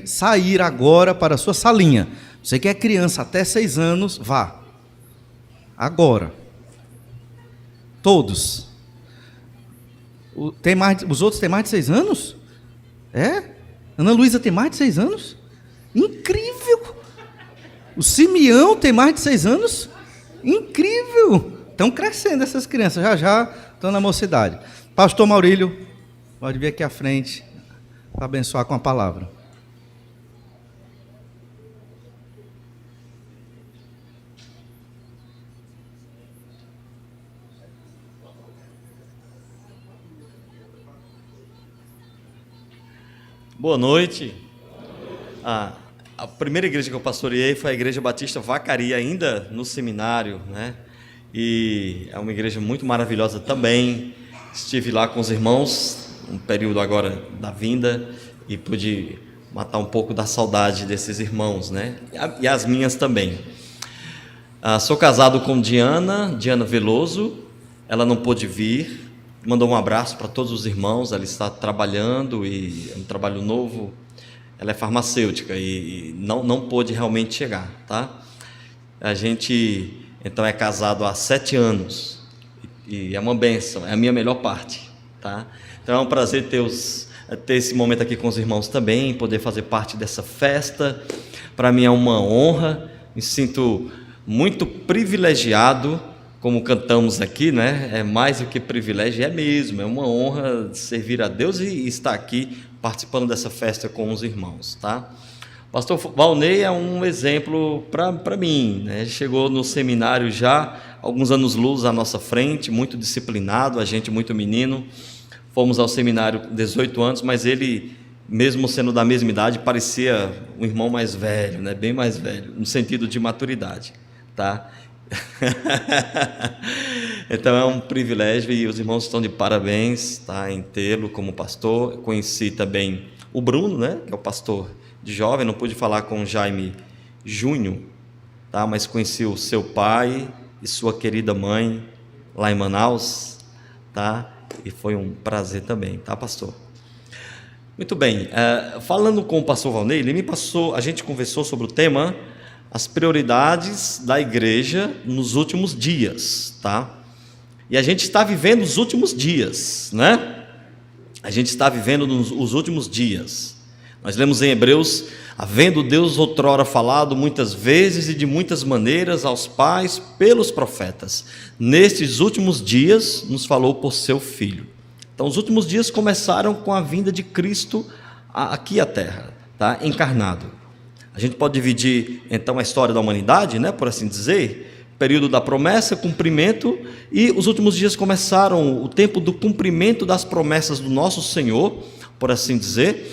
sair agora para a sua salinha. Você que é criança até 6 anos, vá. Agora. Todos. Os outros têm mais de 6 anos? É? Ana Luísa tem mais de 6 anos? Incrível! O Simeão tem mais de 6 anos? Incrível! Estão crescendo essas crianças, já estão na mocidade. Pastor Maurílio, pode vir aqui à frente para abençoar com a palavra. Boa noite. A primeira igreja que eu pastoreei foi a Igreja Batista Vacaria, ainda no seminário, né? E é uma igreja muito maravilhosa também. Estive lá com os irmãos, um período agora da vinda, e pude matar um pouco da saudade desses irmãos, né? E as minhas também. Sou casado com Diana Veloso. Ela não pôde vir, mandou um abraço para todos os irmãos. Ela está trabalhando, e é um trabalho novo. Ela é farmacêutica e não pôde realmente chegar, tá? A gente, então, é casado há 7 anos e é uma bênção, é a minha melhor parte, tá? Então é um prazer ter esse momento aqui com os irmãos também, poder fazer parte dessa festa. Para mim é uma honra, me sinto muito privilegiado, como cantamos aqui, né? É mais do que privilégio, é mesmo, é uma honra servir a Deus e estar aqui participando dessa festa com os irmãos, tá? O pastor Valnei é um exemplo para mim, né? Chegou no seminário já, alguns anos-luz à nossa frente, muito disciplinado, a gente muito menino. Fomos ao seminário com 18 anos, mas ele, mesmo sendo da mesma idade, parecia um irmão mais velho, né? Bem mais velho, no sentido de maturidade, tá? Então é um privilégio e os irmãos estão de parabéns, tá, em tê-lo como pastor. Eu conheci também o Bruno, né, que é o pastor de jovem. Não pude falar com o Jaime Júnior, tá, mas conheci o seu pai e sua querida mãe lá em Manaus, tá, e foi um prazer também, tá, pastor? Muito bem, falando com o pastor Valnei, ele me passou, a gente conversou sobre o tema as prioridades da igreja nos últimos dias, tá? E a gente está vivendo os últimos dias, né? A gente está vivendo os últimos dias. Nós lemos em Hebreus: havendo Deus outrora falado muitas vezes e de muitas maneiras aos pais pelos profetas, nestes últimos dias nos falou por seu Filho. Então, os últimos dias começaram com a vinda de Cristo aqui à Terra, tá? Encarnado. A gente pode dividir, então, a história da humanidade, né, por assim dizer, período da promessa, cumprimento, e os últimos dias começaram o tempo do cumprimento das promessas do nosso Senhor, por assim dizer,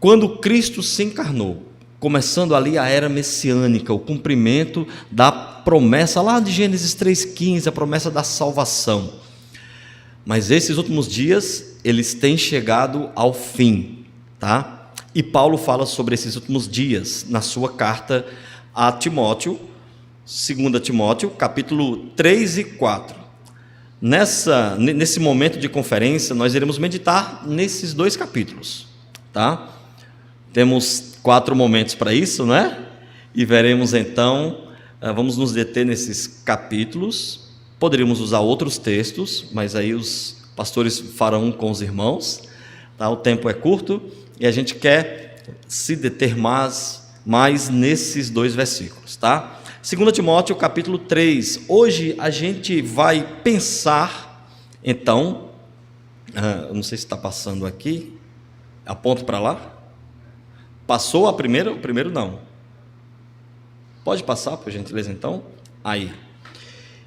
quando Cristo se encarnou, começando ali a era messiânica, o cumprimento da promessa lá de Gênesis 3,15, a promessa da salvação. Mas esses últimos dias, eles têm chegado ao fim, tá? E Paulo fala sobre esses últimos dias na sua carta a Timóteo, 2 Timóteo, capítulo 3 e 4. Nesse momento de conferência, nós iremos meditar nesses 2 capítulos, tá? Temos 4 momentos para isso, né? E veremos então, vamos nos deter nesses capítulos. Poderíamos usar outros textos, mas aí os pastores farão com os irmãos, tá? O tempo é curto. E a gente quer se deter mais nesses 2 versículos, tá? 2 Timóteo, capítulo 3. Hoje a gente vai pensar, então, eu não sei se está passando aqui, aponto para lá. Passou a primeira? O primeiro não. Pode passar, por gentileza, então? Aí.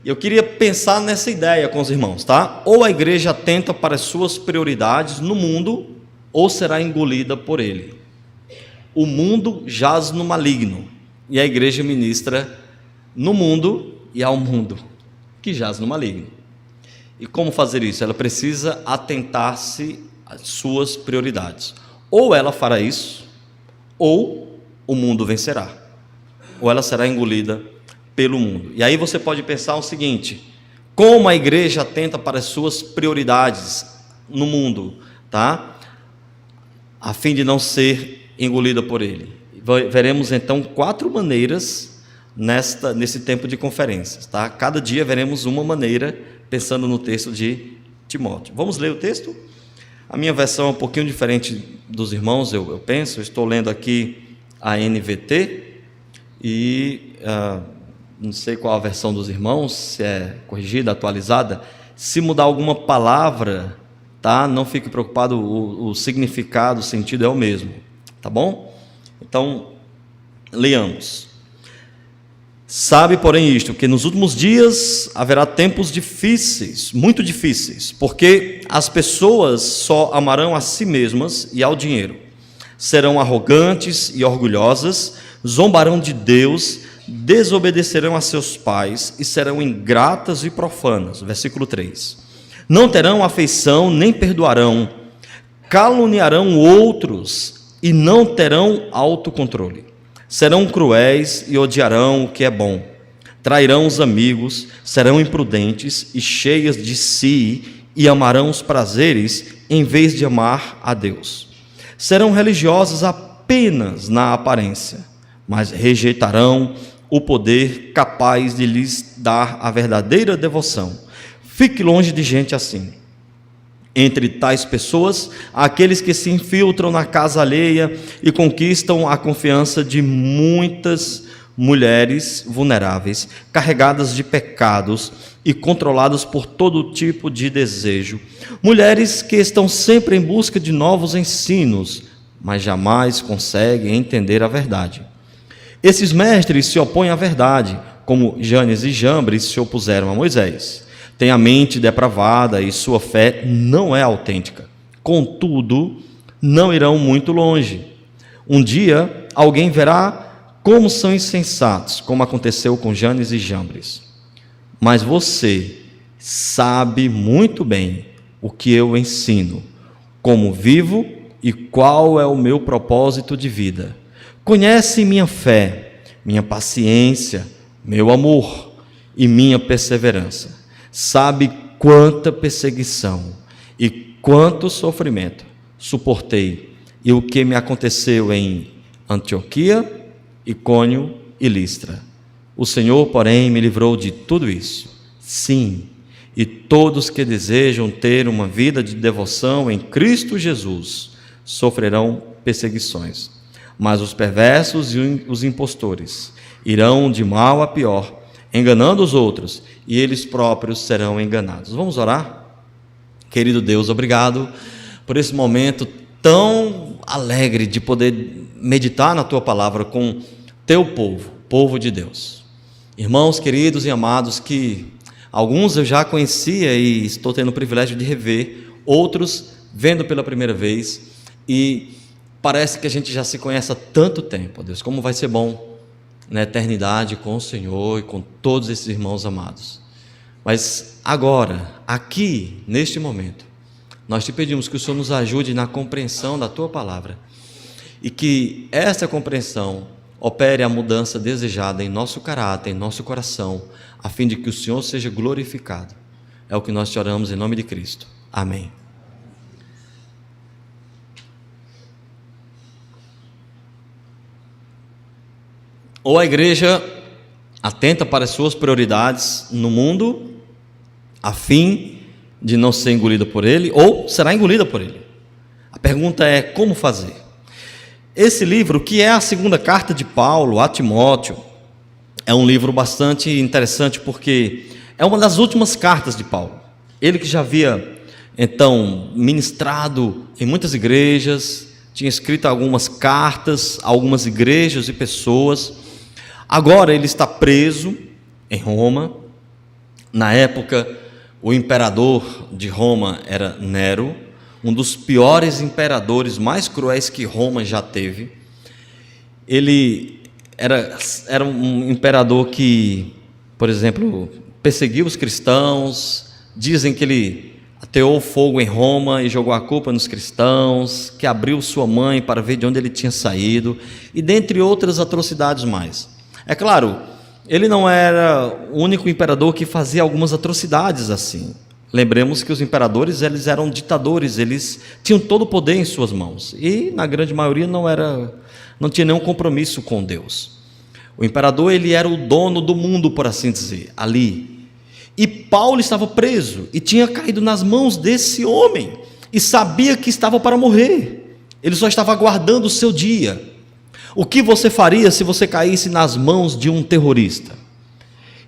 Eu queria pensar nessa ideia com os irmãos, tá? Ou a igreja atenta para as suas prioridades no mundo, ou será engolida por ele. O mundo jaz no maligno, e a igreja ministra no mundo e ao mundo, que jaz no maligno. E como fazer isso? Ela precisa atentar-se às suas prioridades. Ou ela fará isso, ou o mundo vencerá, ou ela será engolida pelo mundo. E aí você pode pensar o seguinte: como a igreja atenta para as suas prioridades no mundo, tá? A fim de não ser engolida por ele. Veremos então 4 maneiras nesse tempo de conferências, tá? Cada dia veremos uma maneira, pensando no texto de Timóteo. Vamos ler o texto? A minha versão é um pouquinho diferente dos irmãos, eu penso. Eu estou lendo aqui a NVT e não sei qual a versão dos irmãos, se é corrigida, atualizada. Se mudar alguma palavra, tá? Não fique preocupado, o significado, o sentido é o mesmo, tá bom? Então, leamos. Sabe, porém, isto, que nos últimos dias haverá tempos difíceis, muito difíceis, porque as pessoas só amarão a si mesmas e ao dinheiro. Serão arrogantes e orgulhosas, zombarão de Deus, desobedecerão a seus pais e serão ingratas e profanas. Versículo 3. Não terão afeição, nem perdoarão, caluniarão outros e não terão autocontrole. Serão cruéis e odiarão o que é bom. Trairão os amigos, serão imprudentes e cheias de si e amarão os prazeres em vez de amar a Deus. Serão religiosas apenas na aparência, mas rejeitarão o poder capaz de lhes dar a verdadeira devoção. Fique longe de gente assim. Entre tais pessoas, há aqueles que se infiltram na casa alheia e conquistam a confiança de muitas mulheres vulneráveis, carregadas de pecados e controladas por todo tipo de desejo. Mulheres que estão sempre em busca de novos ensinos, mas jamais conseguem entender a verdade. Esses mestres se opõem à verdade, como Janes e Jambres se opuseram a Moisés. Tem a mente depravada e sua fé não é autêntica. Contudo, não irão muito longe. Um dia, alguém verá como são insensatos, como aconteceu com Janes e Jambres. Mas você sabe muito bem o que eu ensino, como vivo e qual é o meu propósito de vida. Conhece minha fé, minha paciência, meu amor e minha perseverança. Sabe quanta perseguição e quanto sofrimento suportei e o que me aconteceu em Antioquia, Icônio e Listra. O Senhor, porém, me livrou de tudo isso. Sim, e todos que desejam ter uma vida de devoção em Cristo Jesus sofrerão perseguições. Mas os perversos e os impostores irão de mal a pior, enganando os outros, e eles próprios serão enganados. Vamos orar? Querido Deus, obrigado por esse momento tão alegre de poder meditar na Tua Palavra com Teu povo, povo de Deus. Irmãos queridos e amados, que alguns eu já conhecia e estou tendo o privilégio de rever, outros vendo pela primeira vez, e parece que a gente já se conhece há tanto tempo, Deus, como vai ser bom na eternidade com o Senhor e com todos esses irmãos amados. Mas agora, aqui, neste momento, nós te pedimos que o Senhor nos ajude na compreensão da Tua Palavra e que esta compreensão opere a mudança desejada em nosso caráter, em nosso coração, a fim de que o Senhor seja glorificado. É o que nós te oramos em nome de Cristo. Amém. Ou a igreja atenta para as suas prioridades no mundo, a fim de não ser engolida por ele, ou será engolida por ele. A pergunta é como fazer? Esse livro, que é a segunda carta de Paulo a Timóteo, é um livro bastante interessante porque é uma das últimas cartas de Paulo. Ele que já havia, então, ministrado em muitas igrejas, tinha escrito algumas cartas a algumas igrejas e pessoas. Agora ele está preso em Roma. Na época, o imperador de Roma era Nero, um dos piores imperadores, mais cruéis que Roma já teve. Ele era um imperador que, por exemplo, perseguiu os cristãos. Dizem que ele ateou fogo em Roma e jogou a culpa nos cristãos, que abriu sua mãe para ver de onde ele tinha saído, e dentre outras atrocidades mais. É claro, ele não era o único imperador que fazia algumas atrocidades assim. lembremos que os imperadores, eles eram ditadores, eles tinham todo o poder em suas mãos, e na grande maioria não tinha nenhum compromisso com Deus. O imperador, ele era o dono do mundo, por assim dizer, ali. E Paulo estava preso e tinha caído nas mãos desse homem e sabia que estava para morrer. Ele só estava aguardando o seu dia. O que você faria se você caísse nas mãos de um terrorista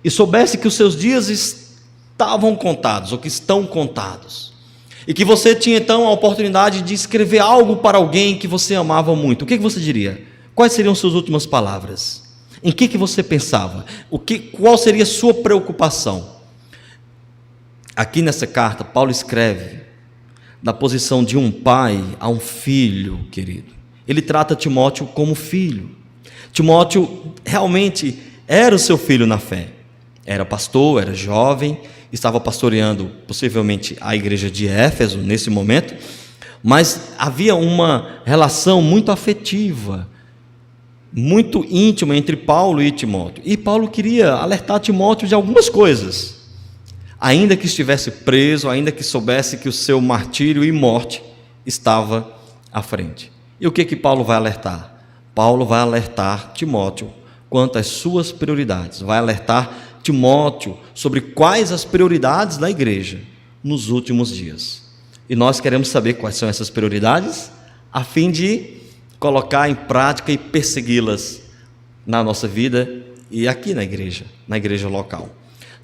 e soubesse que os seus dias estavam contados, ou que estão contados, e que você tinha então a oportunidade de escrever algo para alguém que você amava muito? O que você diria? Quais seriam suas últimas palavras? Em que você pensava? Qual seria a sua preocupação? Aqui nessa carta, Paulo escreve da posição de um pai a um filho, querido. Ele trata Timóteo como filho. Timóteo realmente era o seu filho na fé. Era pastor, era jovem, estava pastoreando possivelmente a igreja de Éfeso nesse momento, mas havia uma relação muito afetiva, muito íntima entre Paulo e Timóteo. E Paulo queria alertar Timóteo de algumas coisas. Ainda que estivesse preso, ainda que soubesse que o seu martírio e morte estava à frente. E o que Paulo vai alertar? Paulo vai alertar Timóteo quanto às suas prioridades, vai alertar Timóteo sobre quais as prioridades da igreja nos últimos dias. E nós queremos saber quais são essas prioridades, a fim de colocar em prática e persegui-las na nossa vida e aqui na igreja local,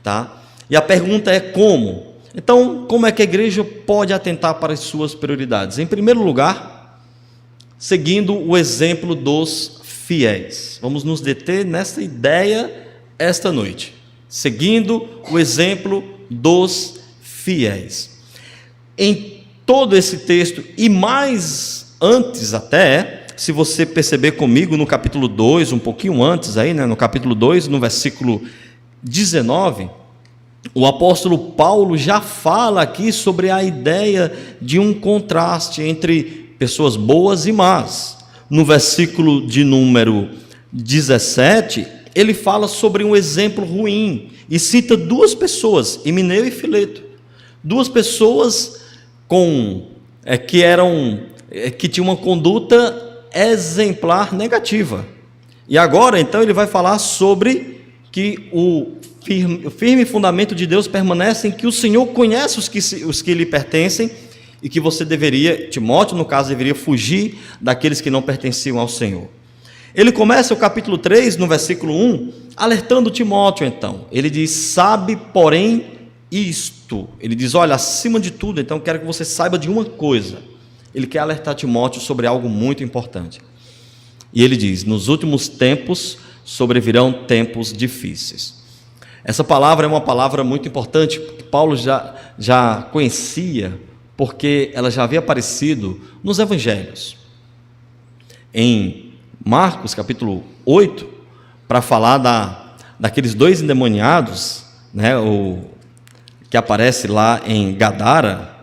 tá? E a pergunta é como? Então, como é que a igreja pode atentar para as suas prioridades? Em primeiro lugar, seguindo o exemplo dos fiéis. Vamos nos deter nessa ideia esta noite. Seguindo o exemplo dos fiéis. Em todo esse texto, e mais antes até, se você perceber comigo no capítulo 2, um pouquinho antes aí, no capítulo 2, no versículo 19, o apóstolo Paulo já fala aqui sobre a ideia de um contraste entre pessoas boas e más. No versículo de número 17, ele fala sobre um exemplo ruim e cita duas pessoas, Himeneu e Fileto, duas pessoas que tinham uma conduta exemplar negativa. E agora então ele vai falar sobre que o firme fundamento de Deus permanece em que o Senhor conhece os que lhe pertencem, e que você deveria, Timóteo no caso, deveria fugir daqueles que não pertenciam ao Senhor. Ele começa o capítulo 3, no versículo 1, alertando Timóteo então. Ele diz: sabe, porém, isto. Ele diz: olha, acima de tudo, então quero que você saiba de uma coisa. Ele quer alertar Timóteo sobre algo muito importante. E ele diz: nos últimos tempos sobrevirão tempos difíceis. Essa palavra é uma palavra muito importante, que Paulo já conhecia, porque ela já havia aparecido nos evangelhos. Em Marcos, capítulo 8, para falar daqueles dois endemoniados, que aparece lá em Gadara,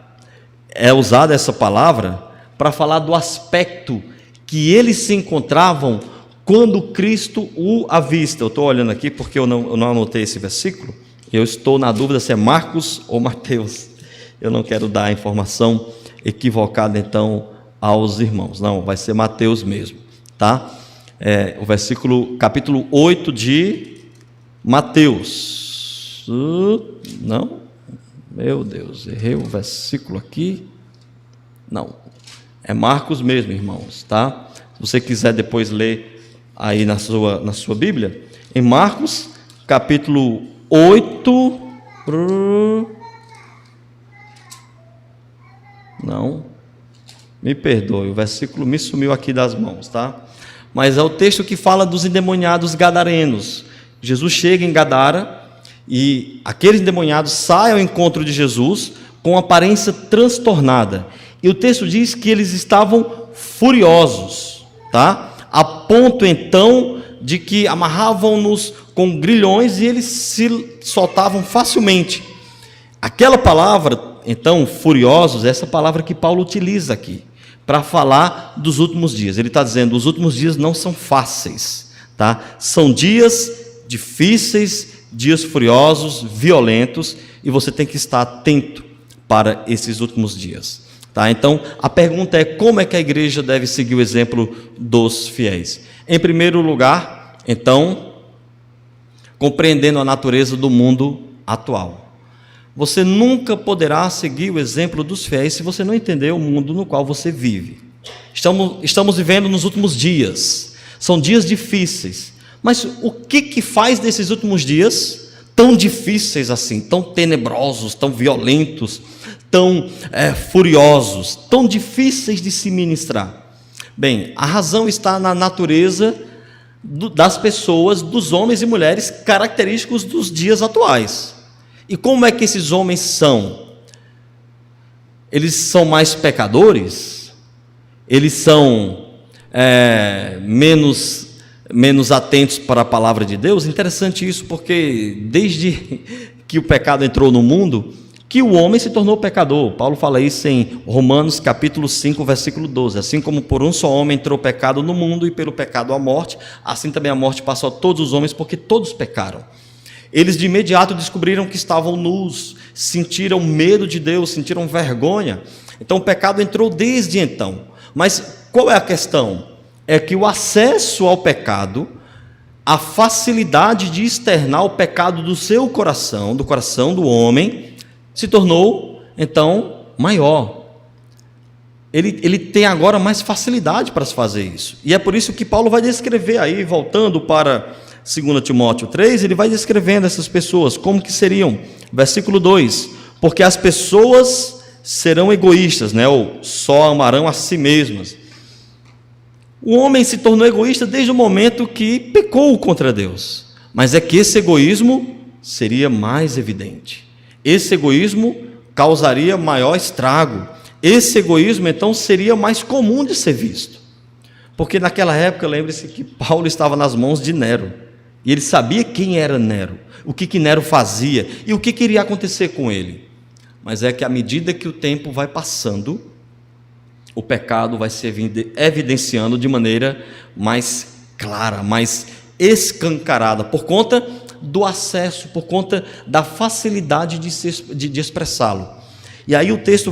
é usada essa palavra para falar do aspecto que eles se encontravam quando Cristo o avista. Eu estou olhando aqui porque eu não anotei esse versículo, eu estou na dúvida se é Marcos ou Mateus. Eu não quero dar a informação equivocada então aos irmãos, não, vai ser Mateus mesmo, tá? O versículo, capítulo 8 de Mateus. Não? Meu Deus, errei o versículo aqui. Não, é Marcos mesmo, irmãos, tá? Se você quiser depois ler aí na sua Bíblia, em Marcos, capítulo 8. Não, me perdoe, o versículo me sumiu aqui das mãos, tá? Mas é o texto que fala dos endemoniados gadarenos. Jesus chega em Gadara e aqueles endemoniados saem ao encontro de Jesus com aparência transtornada. E o texto diz que eles estavam furiosos, tá? A ponto então de que amarravam-nos com grilhões e eles se soltavam facilmente. Aquela palavra, então, furiosos, é essa palavra que Paulo utiliza aqui para falar dos últimos dias. Ele está dizendo: os últimos dias não são fáceis, tá? São dias difíceis, dias furiosos, violentos, e você tem que estar atento para esses últimos dias. Tá? Então, a pergunta é: como é que a igreja deve seguir o exemplo dos fiéis? Em primeiro lugar, então, compreendendo a natureza do mundo atual. Você nunca poderá seguir o exemplo dos fiéis se você não entender o mundo no qual você vive. Estamos vivendo nos últimos dias. São dias difíceis. Mas o que faz desses últimos dias tão difíceis assim, tão tenebrosos, tão violentos, tão furiosos, tão difíceis de se ministrar? Bem, a razão está na natureza das pessoas, dos homens e mulheres característicos dos dias atuais. E como é que esses homens são? Eles são mais pecadores? Eles são menos atentos para a palavra de Deus? Interessante isso, porque desde que o pecado entrou no mundo, que o homem se tornou pecador. Paulo fala isso em Romanos capítulo 5, versículo 12. Assim como por um só homem entrou o pecado no mundo, e pelo pecado a morte, assim também a morte passou a todos os homens, porque todos pecaram. Eles de imediato descobriram que estavam nus, sentiram medo de Deus, sentiram vergonha. Então o pecado entrou desde então. Mas qual é a questão? É que o acesso ao pecado, a facilidade de externar o pecado do seu coração, do coração do homem, se tornou então maior. Ele tem agora mais facilidade para se fazer isso. E é por isso que Paulo vai descrever aí, voltando para 2 Timóteo 3, ele vai descrevendo essas pessoas, como que seriam. Versículo 2: porque as pessoas serão egoístas, ou só amarão a si mesmas. O homem se tornou egoísta desde o momento que pecou contra Deus. Mas é que esse egoísmo seria mais evidente. Esse egoísmo causaria maior estrago. Esse egoísmo, então, seria mais comum de ser visto. Porque naquela época, lembre-se que Paulo estava nas mãos de Nero. E ele sabia quem era Nero, o que Nero fazia e o que iria acontecer com ele. Mas é que à medida que o tempo vai passando, o pecado vai se evidenciando de maneira mais clara, mais escancarada, por conta do acesso, por conta da facilidade de expressá-lo. E aí o texto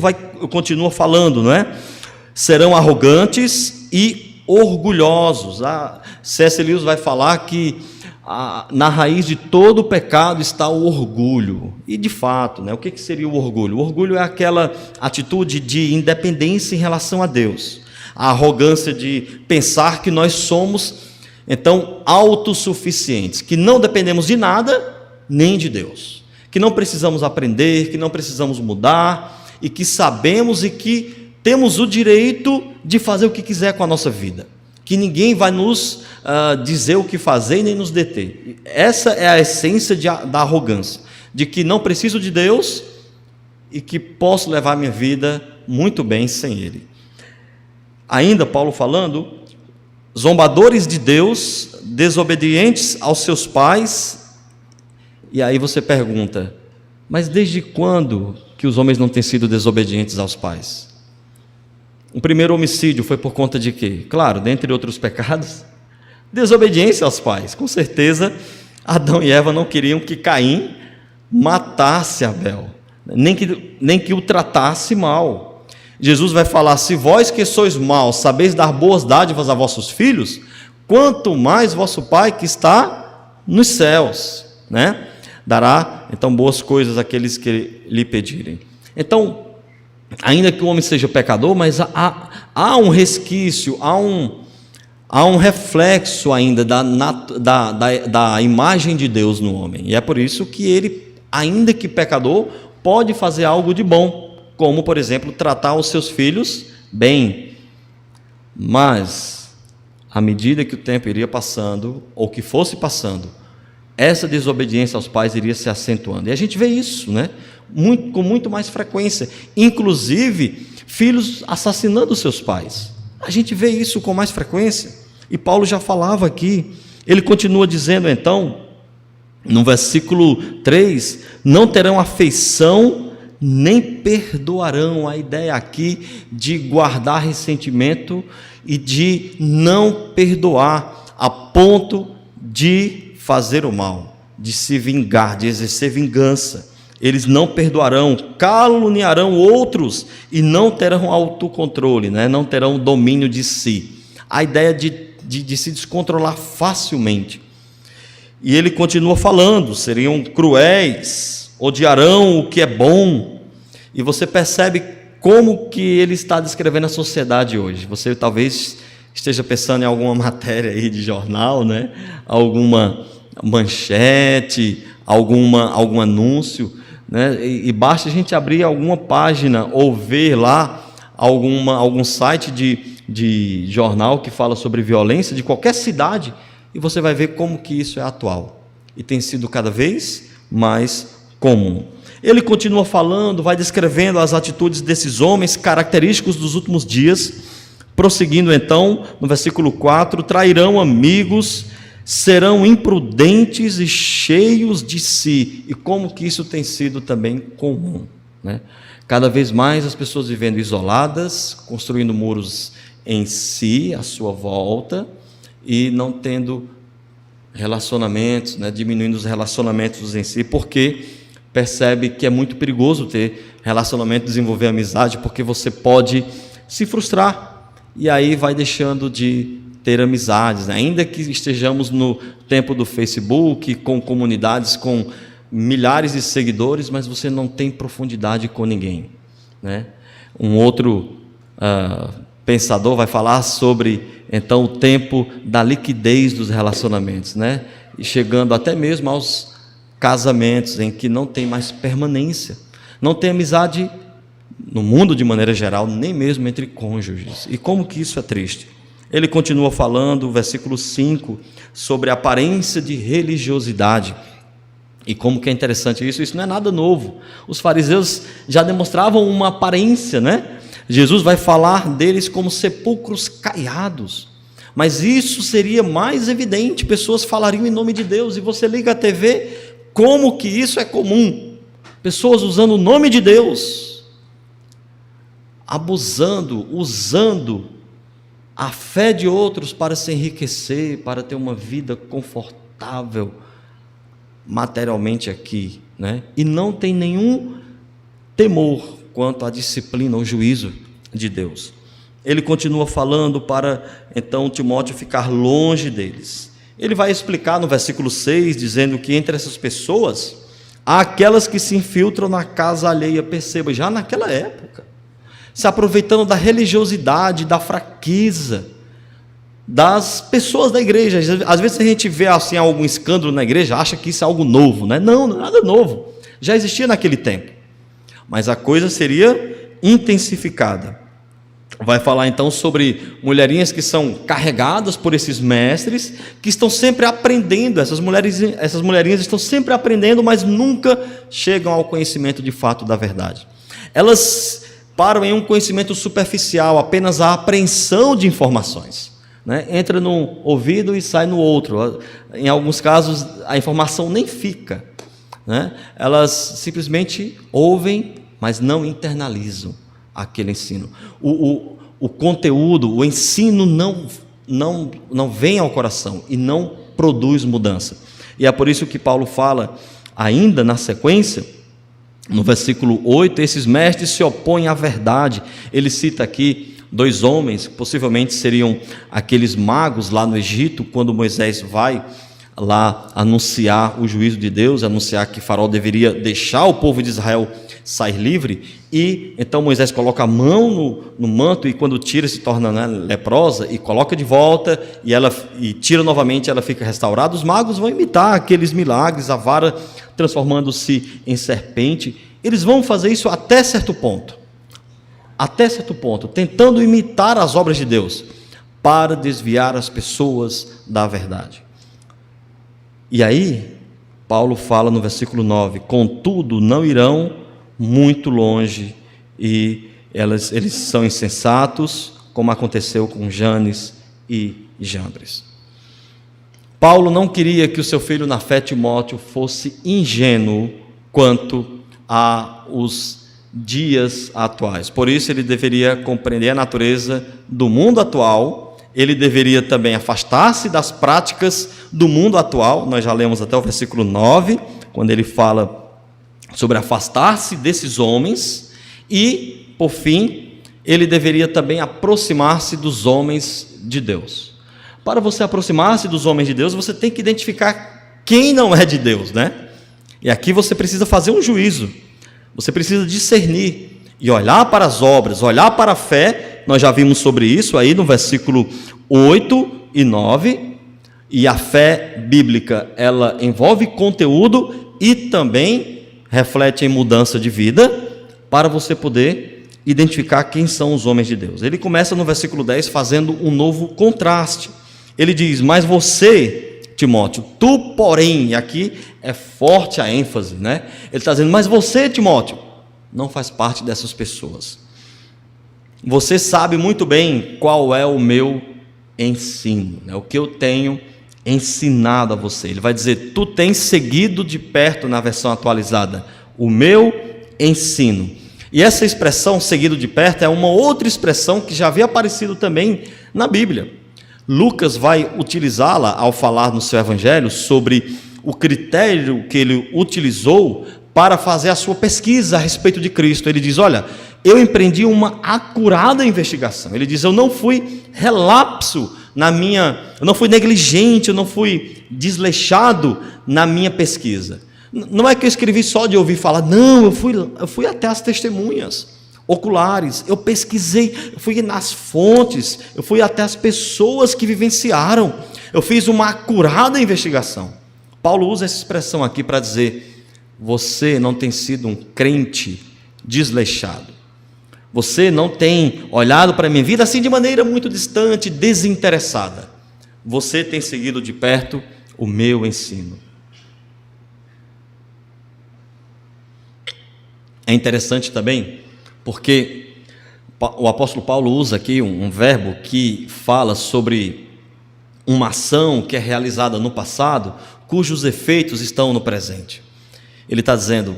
continua falando, não é? Serão arrogantes e orgulhosos. C.S. Lewis vai falar que na raiz de todo o pecado está o orgulho. E de fato, o que seria o orgulho? O orgulho é aquela atitude de independência em relação a Deus. A arrogância de pensar que nós somos, então, autossuficientes, que não dependemos de nada, nem de Deus. Que não precisamos aprender, que não precisamos mudar, e que sabemos e que temos o direito de fazer o que quiser com a nossa vida. Que ninguém vai nos dizer o que fazer e nem nos deter. Essa é a essência da arrogância, de que não preciso de Deus e que posso levar minha vida muito bem sem Ele. Ainda Paulo falando, zombadores de Deus, desobedientes aos seus pais. E aí você pergunta, mas desde quando que os homens não têm sido desobedientes aos pais? O primeiro homicídio foi por conta de quê? Claro, dentre outros pecados, desobediência aos pais. Com certeza, Adão e Eva não queriam que Caim matasse Abel, nem que o tratasse mal. Jesus vai falar, se vós que sois maus, sabeis dar boas dádivas a vossos filhos, quanto mais vosso Pai que está nos céus, dará então boas coisas àqueles que lhe pedirem. Então, ainda que o homem seja pecador, mas há um resquício, há um reflexo ainda da imagem de Deus no homem. E é por isso que ele, ainda que pecador, pode fazer algo de bom, como, por exemplo, tratar os seus filhos bem. Mas, à medida que o tempo iria passando, ou que fosse passando, essa desobediência aos pais iria se acentuando. E a gente vê isso, com muito mais frequência. Inclusive, filhos assassinando seus pais. A gente vê isso com mais frequência. E Paulo já falava aqui. Ele continua dizendo, então, no versículo 3, não terão afeição, nem perdoarão. A ideia aqui de guardar ressentimento e de não perdoar, a ponto de fazer o mal, de se vingar, de exercer vingança. Eles não perdoarão, caluniarão outros e não terão autocontrole, né? Não terão domínio de si. A ideia de se descontrolar facilmente. E ele continua falando, seriam cruéis, odiarão o que é bom. E você percebe como que ele está descrevendo a sociedade hoje. Você talvez esteja pensando em alguma matéria aí de jornal, né? Alguma manchete, algum anúncio, né? E basta a gente abrir alguma página ou ver lá algum site de jornal que fala sobre violência de qualquer cidade, e você vai ver como que isso é atual e tem sido cada vez mais comum. Ele continua falando, vai descrevendo as atitudes desses homens característicos dos últimos dias, prosseguindo então no versículo 4: trairão amigos, serão imprudentes e cheios de si. E como que isso tem sido também comum, né? Cada vez mais as pessoas vivendo isoladas, construindo muros em si, à sua volta, e não tendo relacionamentos, né? Diminuindo os relacionamentos em si, porque percebe que é muito perigoso ter relacionamento, desenvolver amizade, porque você pode se frustrar, e aí vai deixando de ter amizades, né? Ainda que estejamos no tempo do Facebook, com comunidades com milhares de seguidores, mas você não tem profundidade com ninguém, né? Um outro pensador vai falar sobre, então, o tempo da liquidez dos relacionamentos, né? E chegando até mesmo aos casamentos em que não tem mais permanência, não tem amizade no mundo de maneira geral, nem mesmo entre cônjuges. E como que isso é triste. Ele continua falando, versículo 5, sobre a aparência de religiosidade. E como que é interessante isso não é nada novo. Os fariseus já demonstravam uma aparência, né? Jesus vai falar deles como sepulcros caiados. Mas isso seria mais evidente, pessoas falariam em nome de Deus, e você liga a TV, como que isso é comum? Pessoas usando o nome de Deus, abusando, usando a fé de outros para se enriquecer, para ter uma vida confortável materialmente aqui, né? E não tem nenhum temor quanto à disciplina, ao juízo de Deus. Ele continua falando para, então, Timóteo ficar longe deles. Ele vai explicar no versículo 6, dizendo que entre essas pessoas, há aquelas que se infiltram na casa alheia, perceba, já naquela época, se aproveitando da religiosidade, da fraqueza das pessoas da igreja. Às vezes a gente vê assim algum escândalo na igreja, acha que isso é algo novo, né? Não, não é nada novo, já existia naquele tempo, mas a coisa seria intensificada. Vai falar então sobre mulherinhas que são carregadas por esses mestres, que estão sempre aprendendo. Essas mulherinhas estão sempre aprendendo, mas nunca chegam ao conhecimento de fato da verdade. Elas param em um conhecimento superficial, apenas a apreensão de informações, né? Entra num ouvido e sai no outro. Em alguns casos a informação nem fica, né? Elas simplesmente ouvem, mas não internalizam aquele ensino. O conteúdo, o ensino não vem ao coração e não produz mudança. E é por isso que Paulo fala, ainda na sequência, no versículo 8, esses mestres se opõem à verdade. Ele cita aqui 2 homens, que possivelmente seriam aqueles magos lá no Egito, quando Moisés vai lá anunciar o juízo de Deus, anunciar que Faraó deveria deixar o povo de Israel sair livre, e então Moisés coloca a mão no manto, e quando tira se torna, né, leprosa, e coloca de volta, e tira novamente, ela fica restaurada. Os magos vão imitar aqueles milagres, a vara transformando-se em serpente. Eles vão fazer isso até certo ponto, tentando imitar as obras de Deus, para desviar as pessoas da verdade. E aí, Paulo fala no versículo 9, contudo não irão muito longe, e eles são insensatos, como aconteceu com Janes e Jambres. Paulo não queria que o seu filho na fé, Timóteo, fosse ingênuo quanto aos dias atuais. Por isso ele deveria compreender a natureza do mundo atual, ele deveria também afastar-se das práticas do mundo atual. Nós já lemos até o versículo 9, quando ele fala sobre afastar-se desses homens e, por fim, ele deveria também aproximar-se dos homens de Deus. Para você aproximar-se dos homens de Deus, você tem que identificar quem não é de Deus, né? E aqui você precisa fazer um juízo, você precisa discernir e olhar para as obras, olhar para a fé. Nós já vimos sobre isso aí no versículo 8 e 9, e a fé bíblica, ela envolve conteúdo e também reflete em mudança de vida, para você poder identificar quem são os homens de Deus. Ele começa no versículo 10 fazendo um novo contraste. Ele diz: mas você, Timóteo, tu porém, e aqui é forte a ênfase, né? Ele está dizendo: mas você, Timóteo, não faz parte dessas pessoas. Você sabe muito bem qual é o meu ensino, né? O que eu tenho ensinado a você. Ele vai dizer: tu tens seguido de perto, na versão atualizada, o meu ensino. E essa expressão, seguido de perto, é uma outra expressão que já havia aparecido também na Bíblia. Lucas vai utilizá-la ao falar no seu evangelho sobre o critério que ele utilizou para fazer a sua pesquisa a respeito de Cristo. Ele diz: olha, eu empreendi uma acurada investigação. Ele diz: eu não fui relapso eu não fui negligente, eu não fui desleixado na minha pesquisa. Não é que eu escrevi só de ouvir falar, não, eu fui até as testemunhas oculares, eu pesquisei, eu fui nas fontes, eu fui até as pessoas que vivenciaram, eu fiz uma acurada investigação. Paulo usa essa expressão aqui para dizer: você não tem sido um crente desleixado, você não tem olhado para a minha vida assim de maneira muito distante, desinteressada, você tem seguido de perto o meu ensino. É interessante também, porque o apóstolo Paulo usa aqui um verbo que fala sobre uma ação que é realizada no passado, cujos efeitos estão no presente. Ele está dizendo: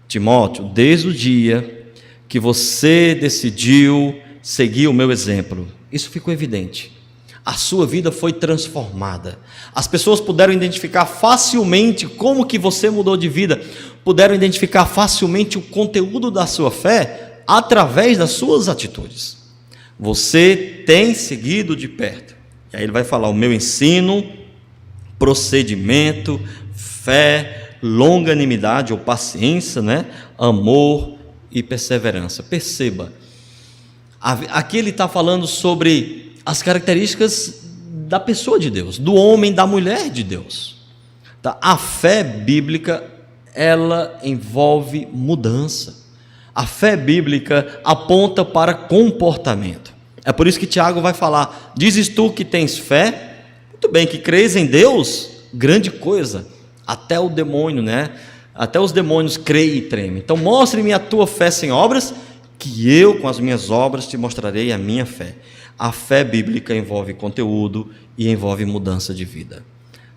Timóteo, desde o dia que você decidiu seguir o meu exemplo, isso ficou evidente. A sua vida foi transformada. As pessoas puderam identificar facilmente como que você mudou de vida, puderam identificar facilmente o conteúdo da sua fé através das suas atitudes. Você tem seguido de perto. E aí ele vai falar: o meu ensino, procedimento, fé, longanimidade ou paciência, né? Amor e perseverança. Perceba, aqui ele está falando sobre as características da pessoa de Deus, do homem, da mulher de Deus. Tá? A fé bíblica, ela envolve mudança. A fé bíblica aponta para comportamento. É por isso que Tiago vai falar: dizes tu que tens fé? Muito bem, que crês em Deus? Grande coisa. Até o demônio, né? Até os demônios creem e tremem. Então mostre-me a tua fé sem obras, que eu com as minhas obras te mostrarei a minha fé. A fé bíblica envolve conteúdo e envolve mudança de vida.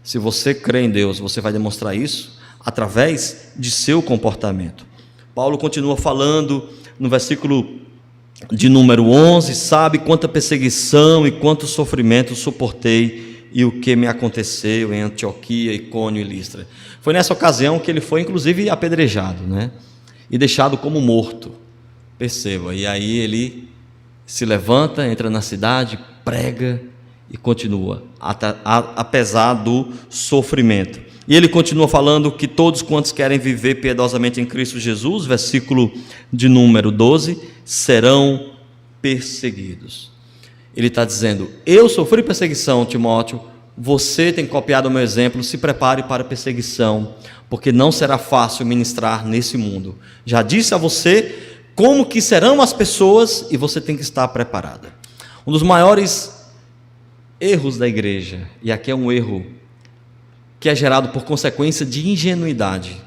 Se você crê em Deus, você vai demonstrar isso através de seu comportamento. Paulo continua falando no versículo de número 11: sabe quanta perseguição e quanto sofrimento suportei e o que me aconteceu em Antioquia, Icônio e Listra. Foi nessa ocasião que ele foi inclusive apedrejado, né? E deixado como morto. Perceba, e aí ele se levanta, entra na cidade, prega e continua, apesar do sofrimento. E ele continua falando que todos quantos querem viver piedosamente em Cristo Jesus, versículo de número 12, serão perseguidos. Ele está dizendo: eu sofri perseguição, Timóteo, você tem copiado o meu exemplo, se prepare para a perseguição, porque não será fácil ministrar nesse mundo. Já disse a você como que serão as pessoas e você tem que estar preparada. Um dos maiores erros da igreja, e aqui é um erro que é gerado por consequência de ingenuidade,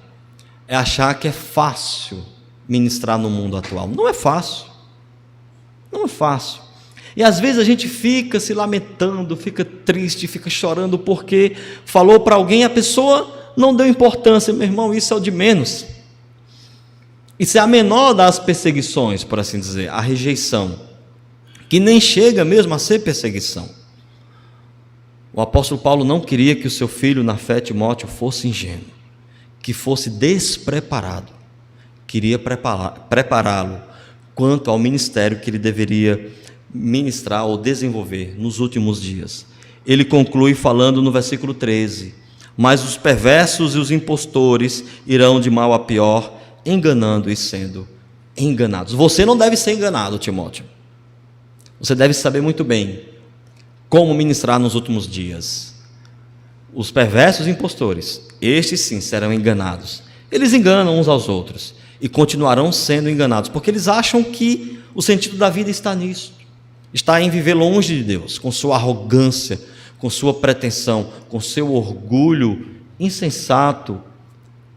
é achar que é fácil ministrar no mundo atual. Não é fácil. Não é fácil. E às vezes a gente fica se lamentando, fica triste, fica chorando porque falou para alguém, a pessoa não deu importância. Meu irmão, isso é o de menos. Isso é a menor das perseguições, por assim dizer, a rejeição, que nem chega mesmo a ser perseguição. O apóstolo Paulo não queria que o seu filho na fé, Timóteo, fosse ingênuo, que fosse despreparado. queria prepará-lo quanto ao ministério que ele deveria ministrar ou desenvolver nos últimos dias. Ele conclui falando no versículo 13: mas os perversos e os impostores irão de mal a pior, enganando e sendo enganados. Você não deve ser enganado, Timóteo. Você deve saber muito bem como ministrar nos últimos dias. Os perversos e impostores, estes sim serão enganados. Eles enganam uns aos outros e continuarão sendo enganados, porque eles acham que o sentido da vida está nisso, está em viver longe de Deus, com sua arrogância, com sua pretensão, com seu orgulho insensato,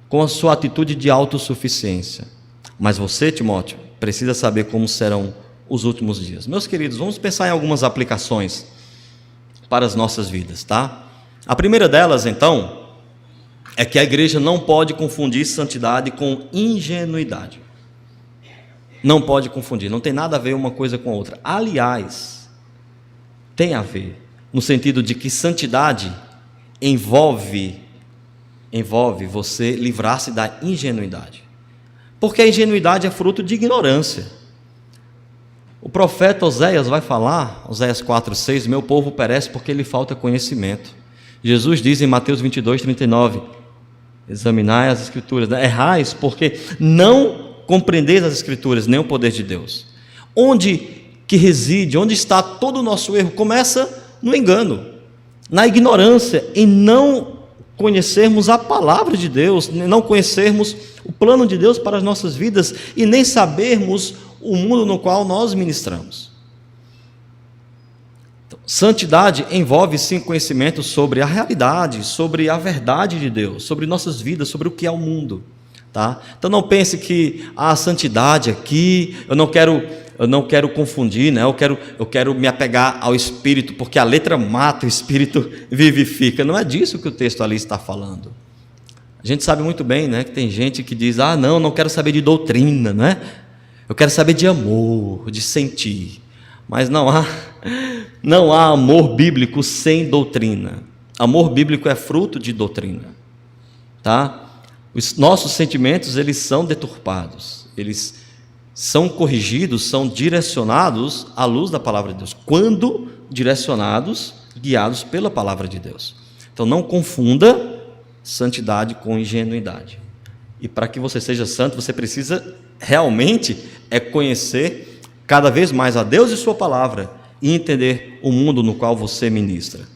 com a sua atitude de autossuficiência. Mas você, Timóteo, precisa saber como serão os últimos dias. Meus queridos, vamos pensar em algumas aplicações para as nossas vidas, tá? A primeira delas, então, é que a igreja não pode confundir santidade com ingenuidade. Não pode confundir, não tem nada a ver uma coisa com a outra. Aliás, tem a ver, no sentido de que santidade envolve você livrar-se da ingenuidade. Porque a ingenuidade é fruto de ignorância. O profeta Oséias vai falar, Oséias 4:6, meu povo perece porque lhe falta conhecimento. Jesus diz em Mateus 22:39, examinai as escrituras, errais porque não compreendeis as escrituras, nem o poder de Deus. Onde que reside, onde está todo o nosso erro? Começa no engano, na ignorância, em não conhecermos a palavra de Deus, não conhecermos o plano de Deus para as nossas vidas e nem sabermos o mundo no qual nós ministramos. Então, santidade envolve sim conhecimento sobre a realidade, sobre a verdade de Deus, sobre nossas vidas, sobre o que é o mundo. Tá? Então não pense que a santidade aqui, eu não quero confundir, né? eu quero me apegar ao Espírito, porque a letra mata, o Espírito vivifica. Não é disso que o texto ali está falando. A gente sabe muito bem, né, que tem gente que diz, não quero saber de doutrina, né? Eu quero saber de amor, de sentir. Mas não há amor bíblico sem doutrina. Amor bíblico é fruto de doutrina. Tá? Os nossos sentimentos, eles são deturpados, eles são corrigidos, são direcionados à luz da palavra de Deus, quando direcionados, guiados pela palavra de Deus. Então não confunda santidade com ingenuidade. E para que você seja santo, você precisa realmente conhecer cada vez mais a Deus e sua palavra e entender o mundo no qual você ministra.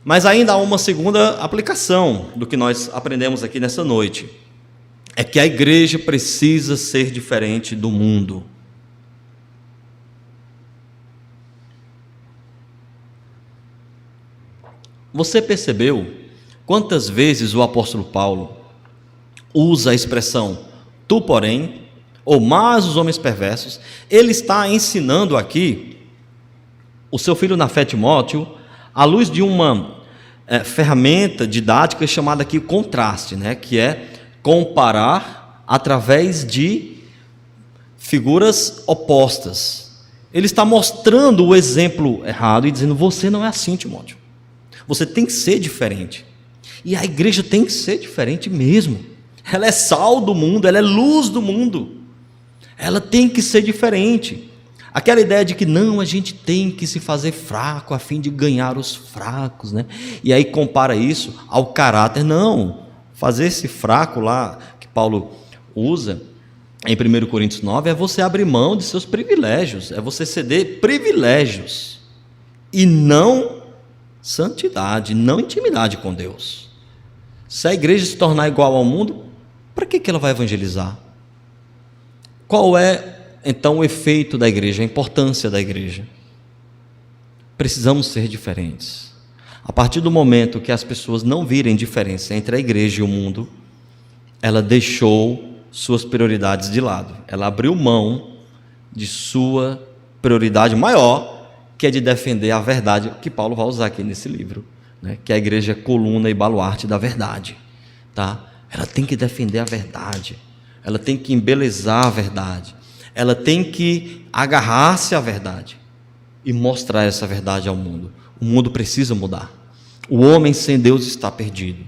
Mas ainda há uma segunda aplicação do que nós aprendemos aqui nessa noite. É que a igreja precisa ser diferente do mundo. Você percebeu quantas vezes o apóstolo Paulo usa a expressão tu, porém, ou mas os homens perversos? Ele está ensinando aqui o seu filho na fé, Timóteo, à luz de uma ferramenta didática chamada aqui contraste, né? Que é comparar através de figuras opostas. Ele está mostrando o exemplo errado e dizendo, você não é assim, Timóteo. Você tem que ser diferente. E a igreja tem que ser diferente mesmo. Ela é sal do mundo, ela é luz do mundo. Ela tem que ser diferente. Aquela ideia de que não, a gente tem que se fazer fraco a fim de ganhar os fracos, né? E aí compara isso ao caráter. Não, fazer-se fraco lá, que Paulo usa em 1 Coríntios 9, é você abrir mão de seus privilégios, é você ceder privilégios, e não santidade, não intimidade com Deus. Se a igreja se tornar igual ao mundo, para que ela vai evangelizar? Qual é então o efeito da igreja, a importância da igreja? Precisamos ser diferentes. A partir do momento que as pessoas não virem diferença entre a igreja e o mundo, ela deixou suas prioridades de lado. Ela abriu mão de sua prioridade maior, que é de defender a verdade, que Paulo vai usar aqui nesse livro, né? Que a igreja é coluna e baluarte da verdade. Tá? Ela tem que defender a verdade, ela tem que embelezar a verdade, ela tem que agarrar-se à verdade e mostrar essa verdade ao mundo. O mundo precisa mudar. O homem sem Deus está perdido.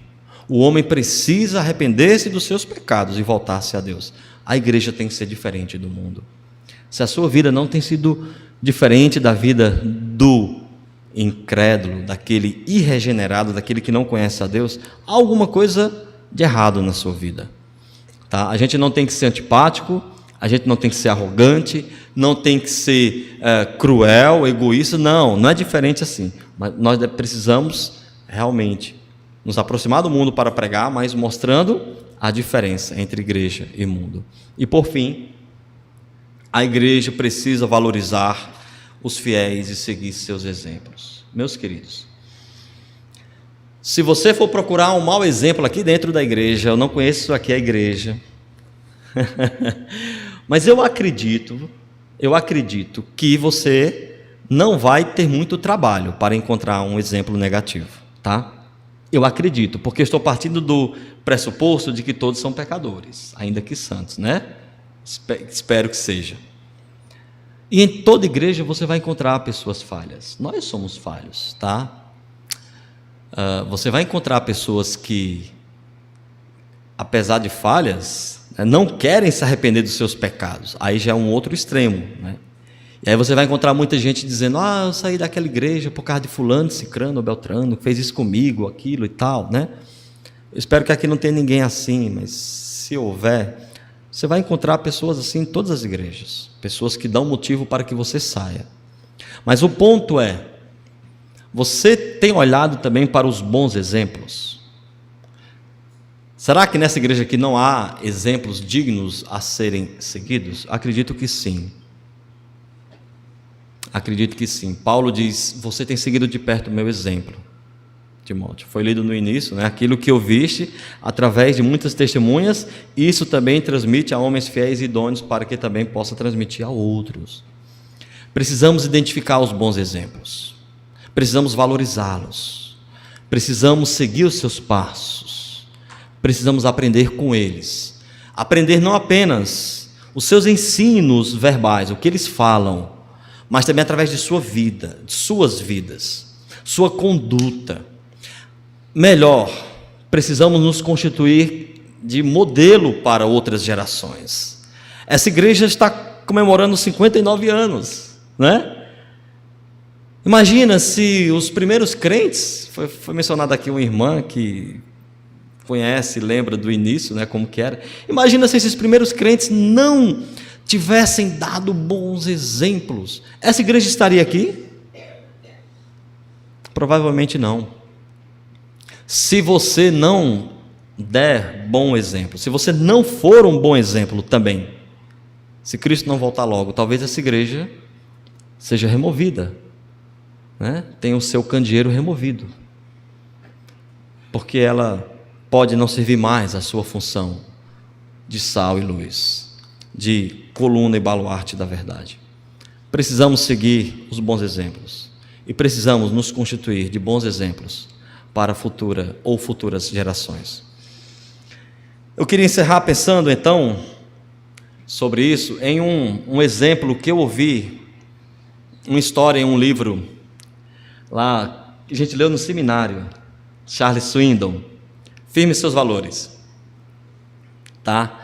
O homem precisa arrepender-se dos seus pecados e voltar-se a Deus. a igreja tem que ser diferente do mundo. Se a sua vida não tem sido diferente da vida do incrédulo, daquele irregenerado, daquele que não conhece a Deus, há alguma coisa de errado na sua vida. Tá? A gente não tem que ser antipático, a gente não tem que ser arrogante, não tem que ser cruel, egoísta, não é diferente assim. Mas nós precisamos realmente nos aproximar do mundo para pregar, mas mostrando a diferença entre igreja e mundo. E por fim, a igreja precisa valorizar os fiéis e seguir seus exemplos. Meus queridos, se você for procurar um mau exemplo aqui dentro da igreja, eu não conheço aqui a igreja, mas eu acredito que você não vai ter muito trabalho para encontrar um exemplo negativo, tá? Eu acredito, porque estou partindo do pressuposto de que todos são pecadores, ainda que santos, né? Espero que seja. E em toda igreja você vai encontrar pessoas falhas. Nós somos falhos, tá? Você vai encontrar pessoas que, apesar de falhas, não querem se arrepender dos seus pecados. Aí já é um outro extremo, né? E aí você vai encontrar muita gente dizendo: eu saí daquela igreja por causa de fulano, cicrano, beltrano, fez isso comigo, aquilo e tal, né? Eu espero que aqui não tenha ninguém assim, mas se houver, você vai encontrar pessoas assim em todas as igrejas, pessoas que dão motivo para que você saia. Mas o ponto é, você tem olhado também para os bons exemplos? Será que nessa igreja aqui não há exemplos dignos a serem seguidos? Acredito que sim. Acredito que sim. Paulo diz: você tem seguido de perto o meu exemplo, Timóteo. Foi lido no início, né? Aquilo que ouviste através de muitas testemunhas, isso também transmite a homens fiéis e idôneos, para que também possa transmitir a outros. Precisamos identificar os bons exemplos, precisamos valorizá-los, precisamos seguir os seus passos, precisamos aprender com eles. Aprender não apenas os seus ensinos verbais, o que eles falam, mas também através de sua vida, de suas vidas, sua conduta. Melhor, precisamos nos constituir de modelo para outras gerações. Essa igreja está comemorando 59 anos, né? Imagina se os primeiros crentes, foi mencionada aqui uma irmã que conhece, lembra do início, né, como que era. Imagina se esses primeiros crentes não tivessem dado bons exemplos. Essa igreja estaria aqui? Provavelmente não. Se você não der bom exemplo, se você não for um bom exemplo também, se Cristo não voltar logo, talvez essa igreja seja removida, né? Tenha o seu candeeiro removido, porque ela pode não servir mais à sua função de sal e luz, de coluna e baluarte da verdade. Precisamos seguir os bons exemplos e precisamos nos constituir de bons exemplos para a futura ou futuras gerações. Eu queria encerrar pensando então sobre isso em um exemplo que eu ouvi, uma história em um livro lá que a gente leu no seminário, Charles Swindoll, Firme Seus Valores, tá?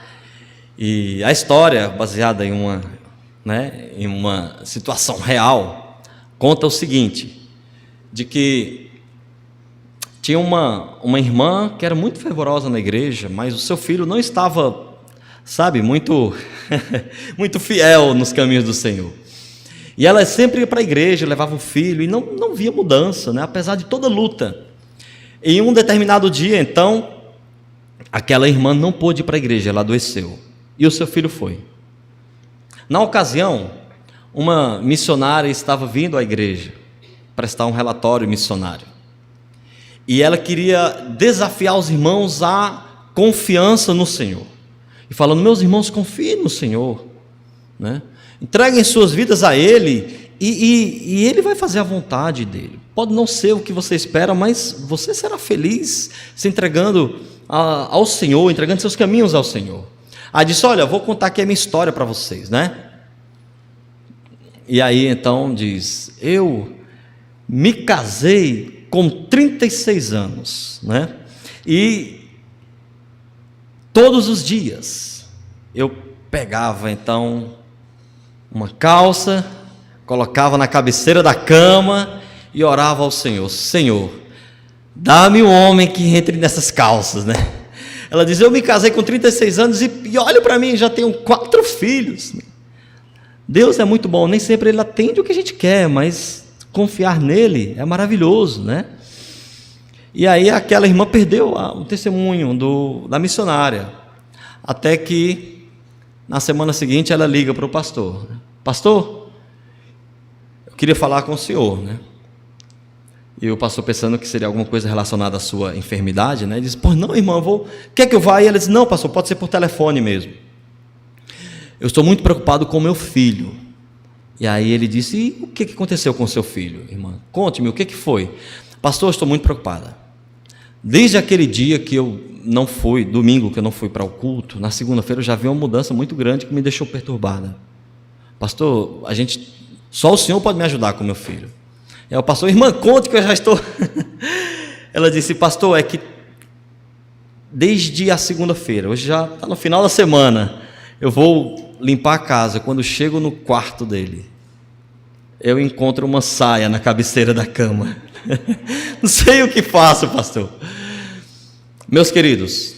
E a história, baseada em uma situação real, conta o seguinte, de que tinha uma irmã que era muito fervorosa na igreja, mas o seu filho não estava, muito, muito fiel nos caminhos do Senhor. E ela sempre ia para a igreja, levava o filho, e não via mudança, né? Apesar de toda luta. Em um determinado dia, então, aquela irmã não pôde ir para a igreja, ela adoeceu. E o seu filho foi. Na ocasião, uma missionária estava vindo à igreja prestar um relatório missionário. E ela queria desafiar os irmãos à confiança no Senhor. E falando: meus irmãos, confiem no Senhor, né? Entreguem suas vidas a Ele e Ele vai fazer a vontade dEle. Pode não ser o que você espera, mas você será feliz se entregando ao Senhor, entregando seus caminhos ao Senhor. Aí disse: olha, vou contar aqui a minha história para vocês, né? E aí então diz: eu me casei com 36 anos, né? E todos os dias eu pegava então uma calça, colocava na cabeceira da cama e orava ao Senhor: Senhor, dá-me um homem que entre nessas calças, né? Ela diz: eu me casei com 36 anos e olha para mim, já tenho 4 filhos. Deus é muito bom, nem sempre Ele atende o que a gente quer, mas confiar nele é maravilhoso, né? E aí aquela irmã perdeu o testemunho da missionária, até que na semana seguinte ela liga para o pastor: pastor, eu queria falar com o senhor, né? E o pastor, pensando que seria alguma coisa relacionada à sua enfermidade, né? Ele disse: pô, não, irmã, quer que eu vá? E ela disse: não, pastor, pode ser por telefone mesmo. Eu estou muito preocupado com meu filho. E aí ele disse: e o que aconteceu com seu filho, irmã? Conte-me, o que foi? Pastor, eu estou muito preocupada. Desde aquele dia que eu não fui, domingo que eu não fui para o culto, na segunda-feira eu já vi uma mudança muito grande que me deixou perturbada. Pastor, só o senhor pode me ajudar com meu filho. E aí o pastor: irmã, conte que eu já estou... Ela disse: pastor, é que desde a segunda-feira, hoje já está no final da semana, eu vou limpar a casa. Quando chego no quarto dele, eu encontro uma saia na cabeceira da cama. Não sei o que faço, pastor. Meus queridos,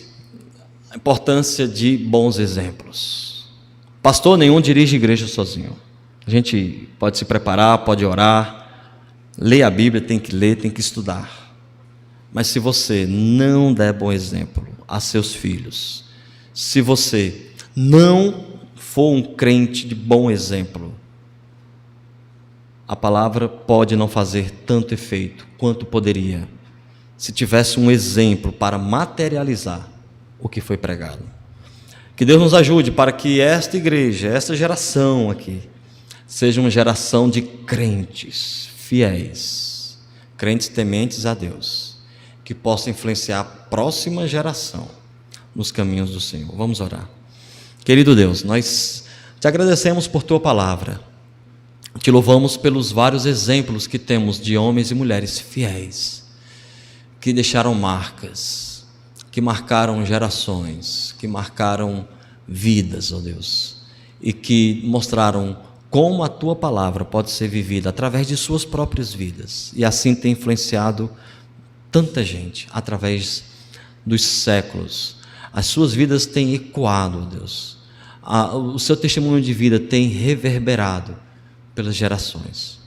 a importância de bons exemplos. Pastor nenhum dirige igreja sozinho. A gente pode se preparar, pode orar, ler a Bíblia, tem que ler, tem que estudar. Mas se você não der bom exemplo a seus filhos, se você não for um crente de bom exemplo, a palavra pode não fazer tanto efeito quanto poderia se tivesse um exemplo para materializar o que foi pregado. Que Deus nos ajude para que esta igreja, esta geração aqui, seja uma geração de crentes fiéis, crentes tementes a Deus, que possa influenciar a próxima geração nos caminhos do Senhor. Vamos orar. Querido Deus, nós te agradecemos por tua palavra. Te louvamos pelos vários exemplos que temos de homens e mulheres fiéis, que deixaram marcas, que marcaram gerações, que marcaram vidas, ó Deus, e que mostraram como a tua palavra pode ser vivida através de suas próprias vidas, e assim tem influenciado tanta gente através dos séculos. As suas vidas têm ecoado, ó Deus, o seu testemunho de vida tem reverberado pelas gerações.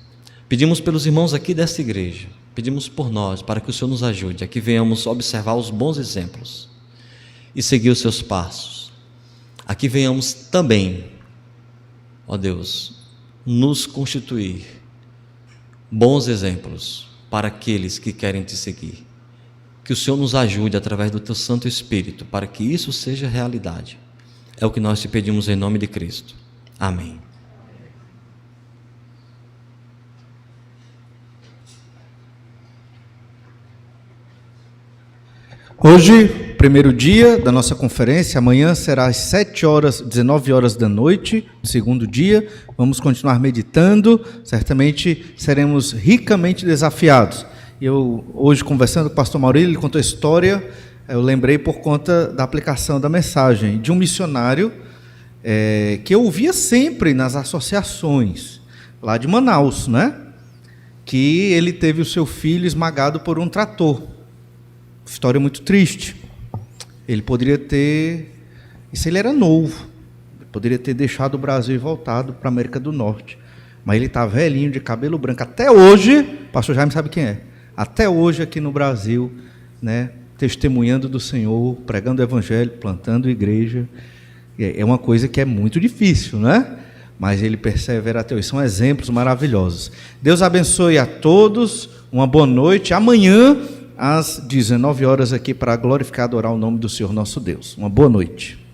Pedimos pelos irmãos aqui desta igreja, pedimos por nós, para que o Senhor nos ajude a que venhamos observar os bons exemplos e seguir os seus passos. Aqui venhamos também, ó Deus, nos constituir bons exemplos para aqueles que querem te seguir. Que o Senhor nos ajude através do teu Santo Espírito para que isso seja realidade. É o que nós te pedimos em nome de Cristo. Amém. Hoje, primeiro dia da nossa conferência, amanhã será às 19 horas da noite, segundo dia. Vamos continuar meditando, certamente seremos ricamente desafiados. Eu, hoje, conversando com o pastor Maurílio, ele contou a história, eu lembrei por conta da aplicação da mensagem, de um missionário que eu ouvia sempre nas associações, lá de Manaus, né? Que ele teve o seu filho esmagado por um trator. História muito triste. Ele poderia ter... Isso ele era novo. Ele poderia ter deixado o Brasil e voltado para a América do Norte. Mas ele está velhinho, de cabelo branco. Até hoje, o pastor Jaime sabe quem é. Até hoje aqui no Brasil, né, testemunhando do Senhor, pregando o Evangelho, plantando igreja. É uma coisa que é muito difícil, né? Mas ele persevera até hoje. São exemplos maravilhosos. Deus abençoe a todos. Uma boa noite. Amanhã, às 19 horas aqui, para glorificar e adorar o nome do Senhor nosso Deus. Uma boa noite.